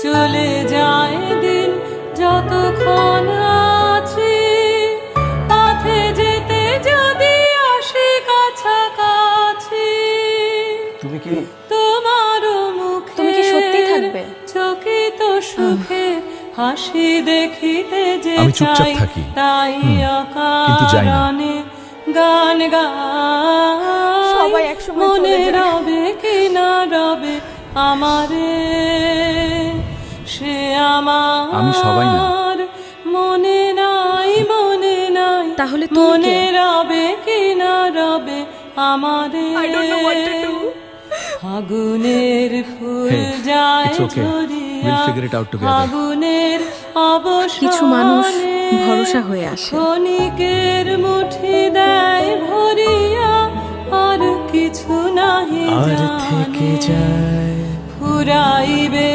চলে যায় দিন যতক্ষণ আছি, পথে যেতে যদি আসি কাছাকাছি, তুমি কি তোমার মুখে তুমি কি সত্যি থাকবে? চকিত সুখে হাসি দেখিতে যে আমি চুপচাপ চাই, থাকি। তাই কিন্তু যাই না। অকারণে গান গাই। সবাই একসময় চলে মনে যায়। রবে কি না রবে আমারে, সে আমার আমি সবাই না। মনে নাই মনে নাই, তাহলে তুমি মনে কে? রবে কি না রবে আমারে। I don't know what to do. ফাগুনের ফুল Hey, যায় it's okay. Jharia, We'll figure it out together. ফাগুনের অবসানে কিছু মানুষ ভরসা হয়ে আসে। ক্ষণিকের মুঠি দেয় ভরিয়া, আর কিছু নাহি আর জানে। থেকে যায় ফুরাইবে